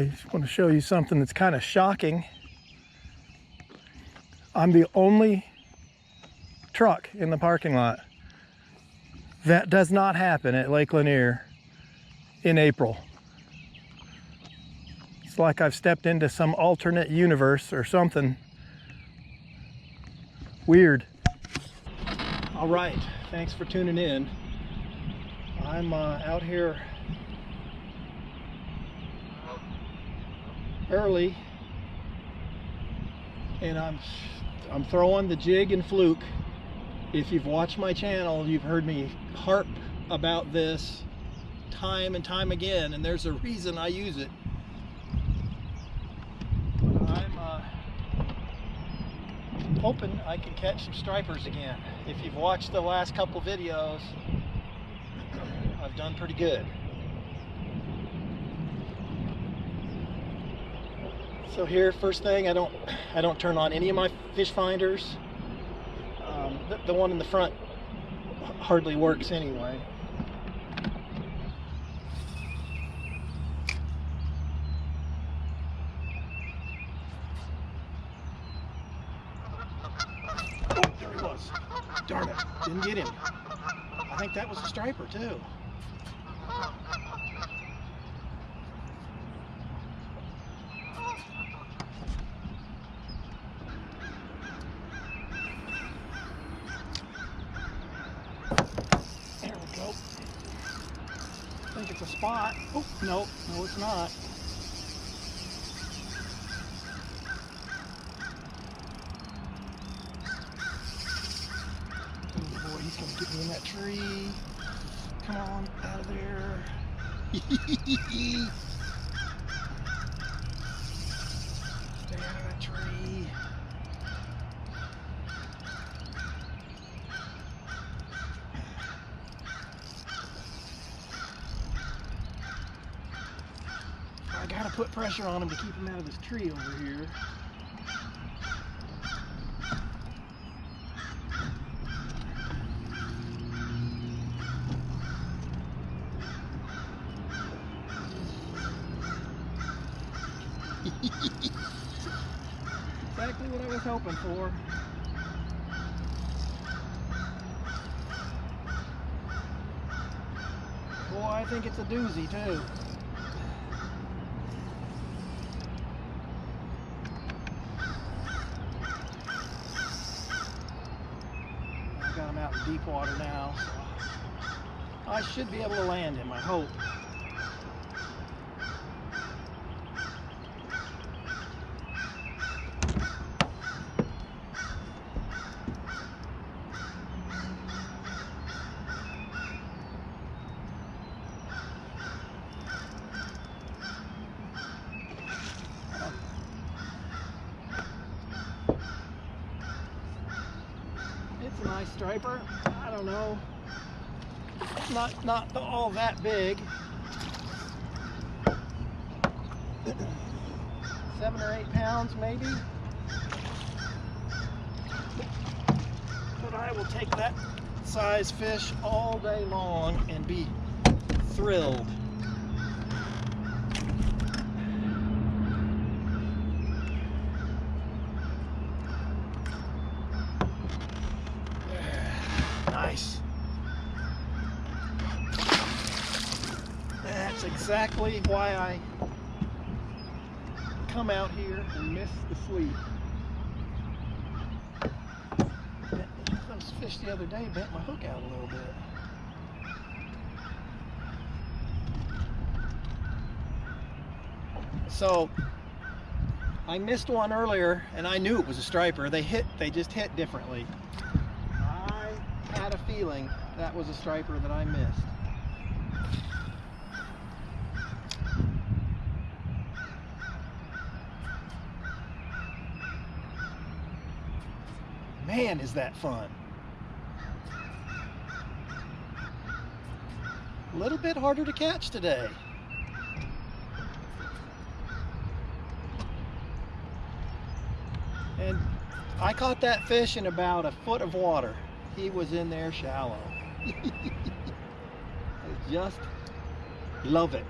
Okay, just want to show you something that's kind of shocking. I'm the only truck in the parking lot. That does not happen at Lake Lanier in April. It's like I've stepped into some alternate universe or something weird. All right, thanks for tuning in. I'm out here early, and I'm throwing the jig and fluke. If you've watched my channel, you've heard me harp about this time and time again, and there's a reason I use it. I'm hoping I can catch some stripers again. If you've watched the last couple videos, I've done pretty good. So here, first thing, I don't turn on any of my fish finders. The one in the front hardly works anyway. Oh, there he was. Darn it, didn't get him. I think that was a striper too. I think it's a spot. Oh, no, it's not. Oh boy, he's gonna get me in that tree. Come on, out of there. Stay out of that tree. I gotta put pressure on him to keep him out of this tree over here. Exactly what I was hoping for. Boy, I think it's a doozy too. Got him out in deep water now, so I should be able to land him, I hope. It's a nice striper. I don't know. Not all that big. 7 or 8 pounds maybe. But I will take that size fish all day long and be thrilled. Nice. That's exactly why I come out here and miss the sleep. Those fish the other day bent my hook out a little bit. So I missed one earlier and I knew it was a striper. They just hit differently. I had a feeling that was a striper that I missed. Man, is that fun. A little bit harder to catch today. And I caught that fish in about a foot of water. He was in there shallow. I just love it.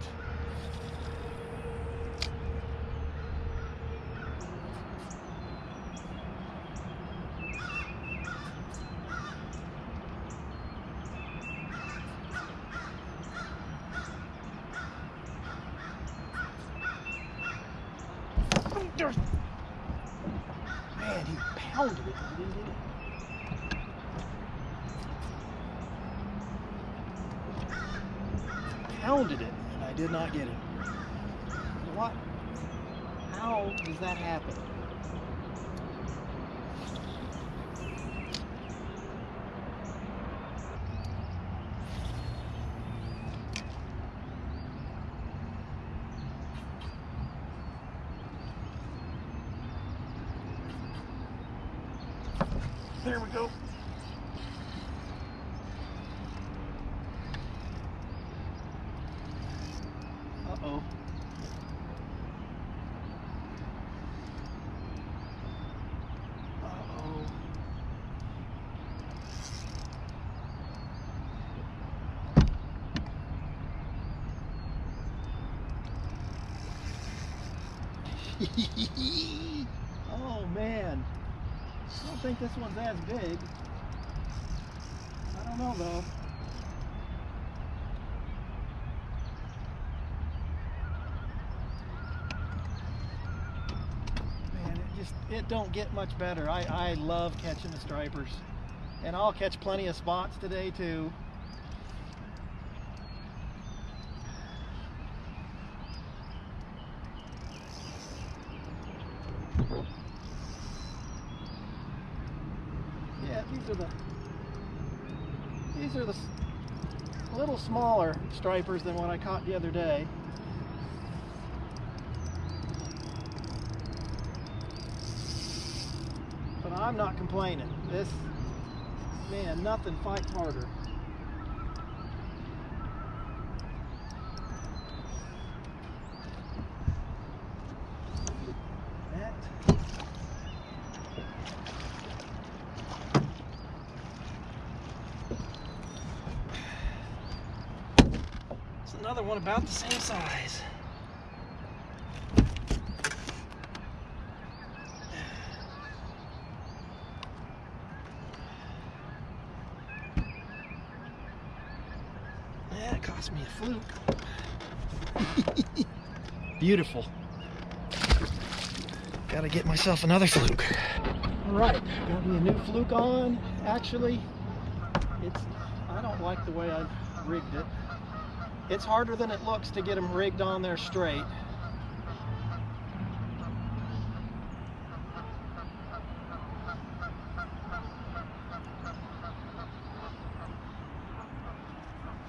Man, he pounded it. He didn't get it. Pounded it, and I did not get it. What? How does that happen? There we go. Uh-oh. Uh-oh. Oh man. I don't think this one's as big. I don't know though. Man, it don't get much better. I love catching the stripers. And I'll catch plenty of spots today too. Yeah, these are the little smaller stripers than what I caught the other day. But I'm not complaining. This, man, nothing fights harder. Another one about the same size. Yeah, it cost me a fluke. Beautiful. Gotta get myself another fluke. All right, got me a new fluke on. Actually, I don't like the way I've rigged it. It's harder than it looks to get them rigged on there straight.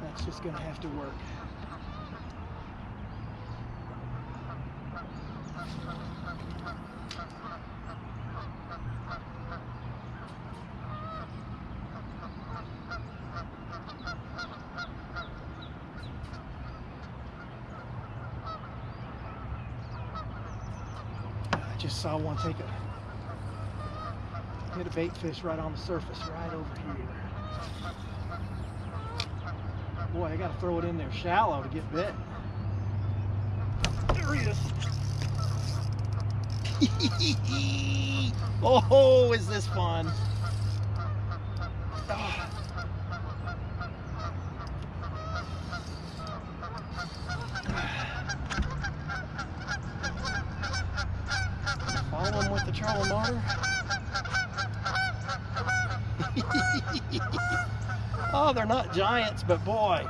That's just gonna have to work. Just saw one hit a bait fish right on the surface, right over here. Boy, I gotta throw it in there shallow to get bit. There he is. Oh, is this fun? Oh. Follow him with the trolling motor. Oh, they're not giants, but boy,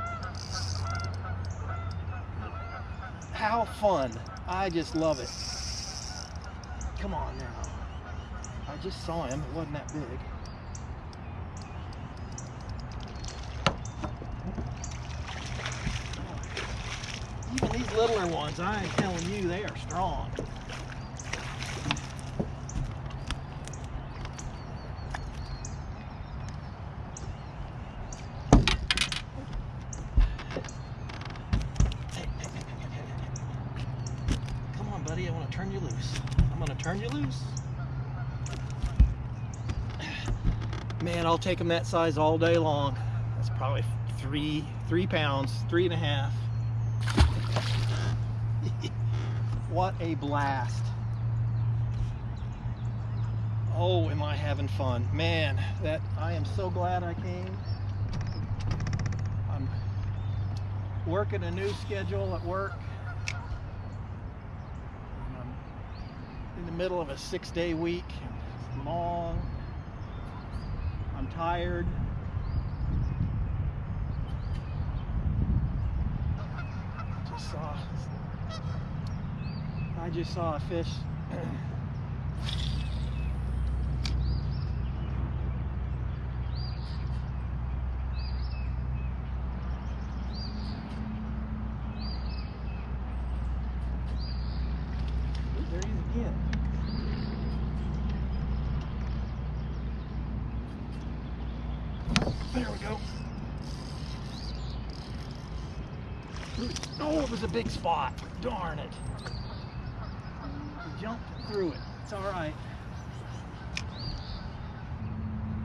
how fun. I just love it. Come on now. I just saw him. It wasn't that big. Even these littler ones, I am telling you, they are strong. Buddy, I want to turn you loose. I'm going to turn you loose. Man, I'll take them that size all day long. That's probably 3 pounds, 3.5. What a blast. Oh, am I having fun. Man, I am so glad I came. I'm working a new schedule at work. in the middle of a 6-day week. It's long. I'm tired. I just saw a fish. There he is again. There we go. Oh, it was a big spot. Darn it. He jumped through it. It's all right.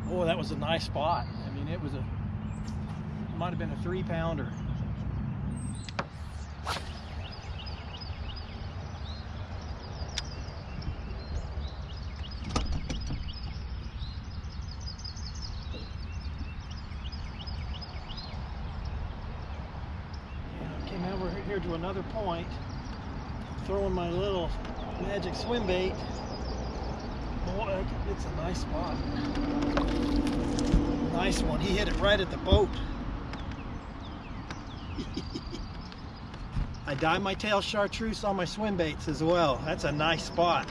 Oh, that was a nice spot. I mean, it might have been a 3-pounder. Came over here to another point, throwing my little magic swim bait. Boy, it's a nice spot. Nice one. He hit it right at the boat. I dye my tail chartreuse on my swim baits as well. That's a nice spot.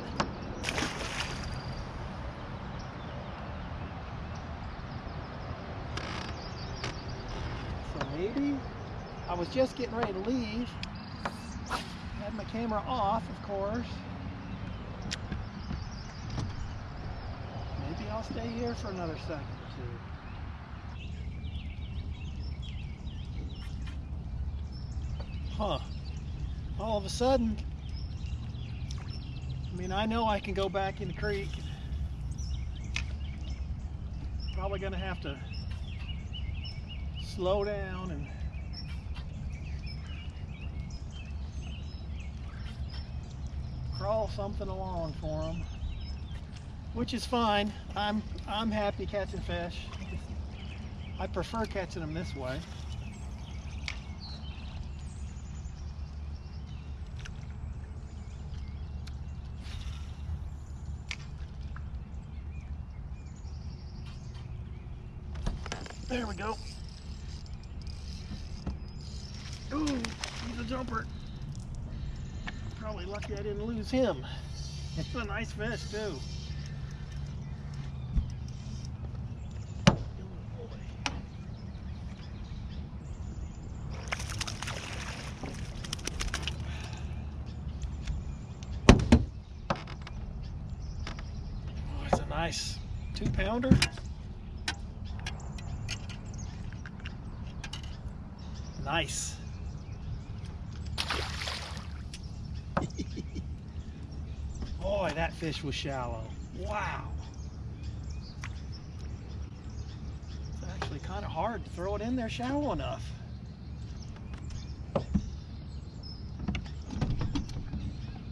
So maybe I was just getting ready to leave. Had my camera off, of course. Maybe I'll stay here for another second or two. Huh. All of a sudden, I mean, I know I can go back in the creek. Probably gonna have to slow down and crawl something along for them, which is fine. I'm happy catching fish. I prefer catching them this way. There we go. Ooh, he's a jumper. Probably lucky I didn't lose him. It's a nice fish too. Oh, it's a nice 2-pounder. Nice. Boy, that fish was shallow. Wow. It's actually kind of hard to throw it in there shallow enough.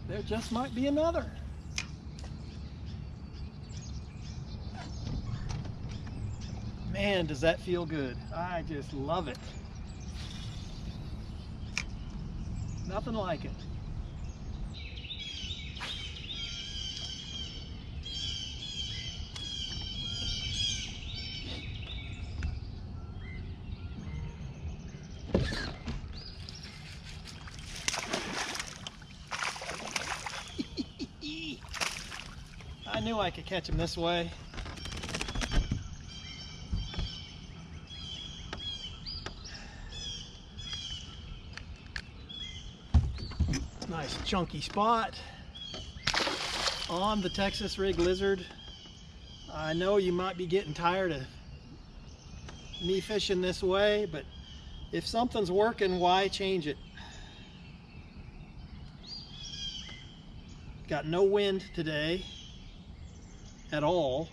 There just might be another. Man, does that feel good. I just love it. Nothing like it. I knew I could catch him this way. Nice chunky spot on the Texas rig lizard. I know you might be getting tired of me fishing this way, but if something's working, why change it? Got no wind today at all.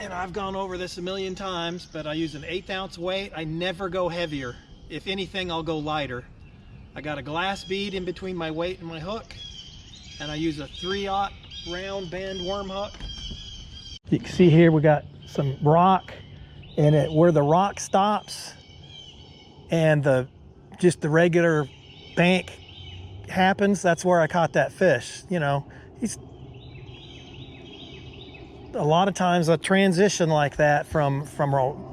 And I've gone over this a million times, but I use an 1/8 ounce weight. I never go heavier. If anything, I'll go lighter. I got a glass bead in between my weight and my hook, and I use a 3/0 round bend worm hook. You can see here we got some rock, and where the rock stops and just the regular bank happens, that's where I caught that fish. You know, he's a lot of times a transition like that from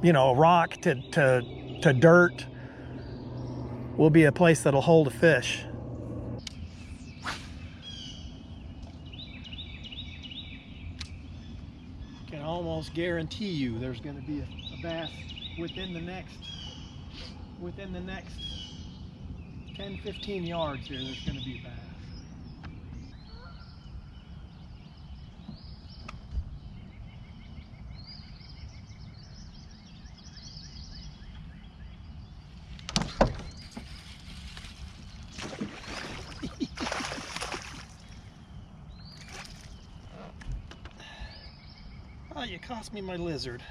you know, a rock to dirt will be a place that'll hold a fish. Can almost guarantee you there's going to be a bass within the next 10-15 yards here. There's going to be a bass. Oh, you cost me my lizard.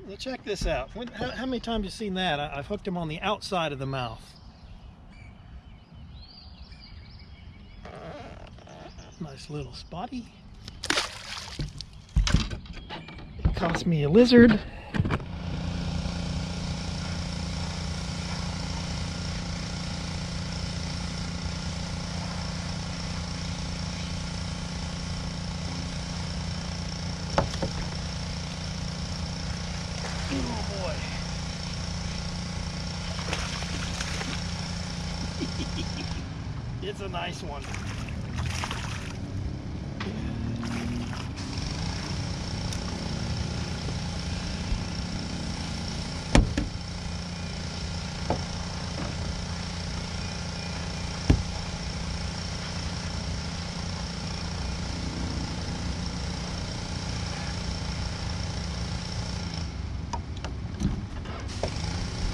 Now check this out. How many times have you seen that? I've hooked him on the outside of the mouth. Nice little spotty. It cost me a lizard. Oh boy. It's a nice one.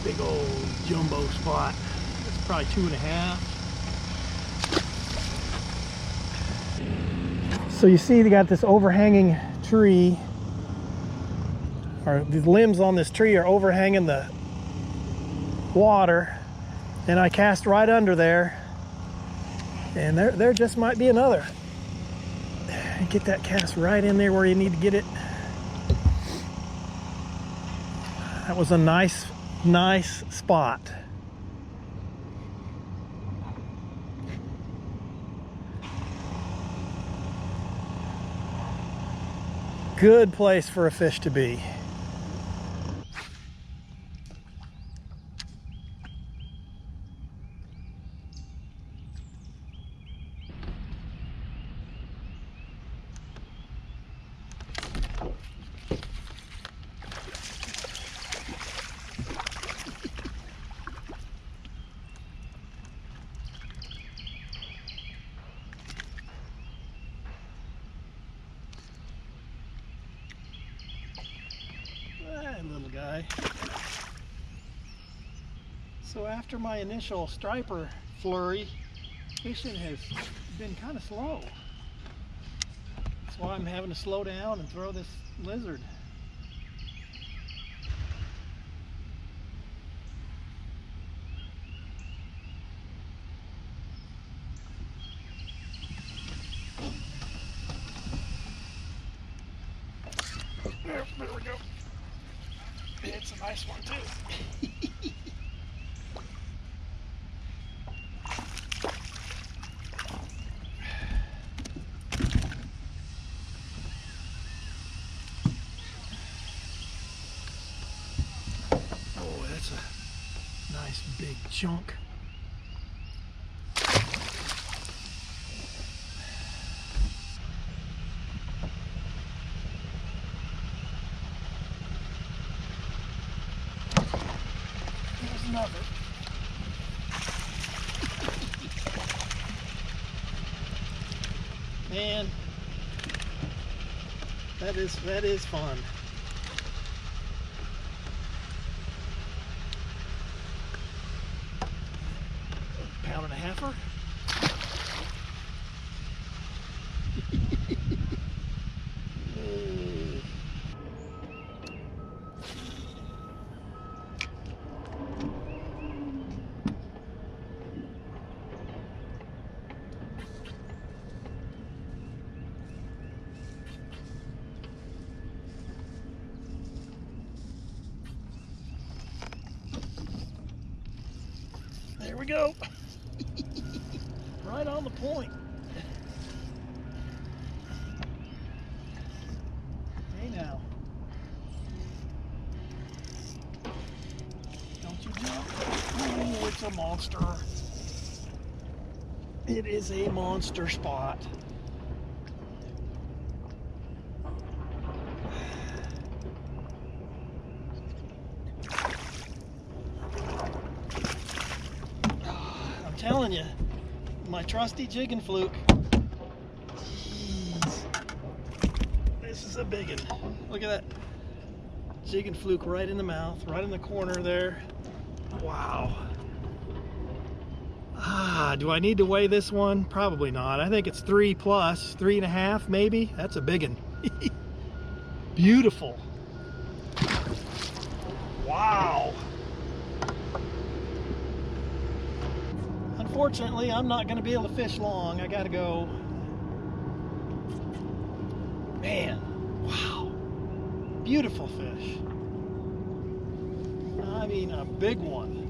Big old jumbo spot. It's probably 2.5. So you see they got this overhanging tree, or the limbs on this tree are overhanging the water, and I cast right under there, and there just might be another. Get that cast right in there where you need to get it. That was a nice spot. Good place for a fish to be. Little guy. So after my initial striper flurry, fishing has been kind of slow. That's why I'm having to slow down and throw this lizard. There we go. It's a nice one too. Oh, that's a nice big chunk. There's another. Man, that is fun. Pound and a halfer. go. Right on the point. Hey now. Don't you jump. Oh, it's a monster. It is a monster spot. I'm telling you, my trusty jig and fluke. Jeez. This is a big one. Look at that. Jig and fluke right in the mouth, right in the corner there. Wow. Do I need to weigh this one? Probably not. I think it's 3 plus, 3.5 maybe. That's a big one. Beautiful. Wow. Unfortunately, I'm not going to be able to fish long. I got to go. Man, wow. Beautiful fish. I mean, a big one.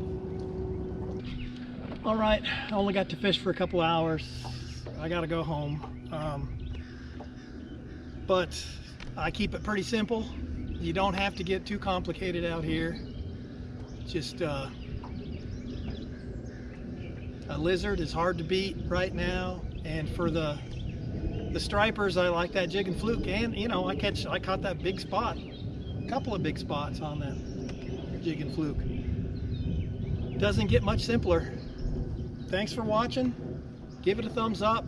All right, I only got to fish for a couple hours. I got to go home. But I keep it pretty simple. You don't have to get too complicated out here. Just a lizard is hard to beat right now, and for the stripers, I like that jig and fluke, and you know, I caught that big spot, a couple of big spots on that jig and fluke. Doesn't get much simpler. Thanks for watching. Give it a thumbs up.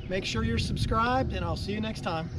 Make sure you're subscribed, and I'll see you next time.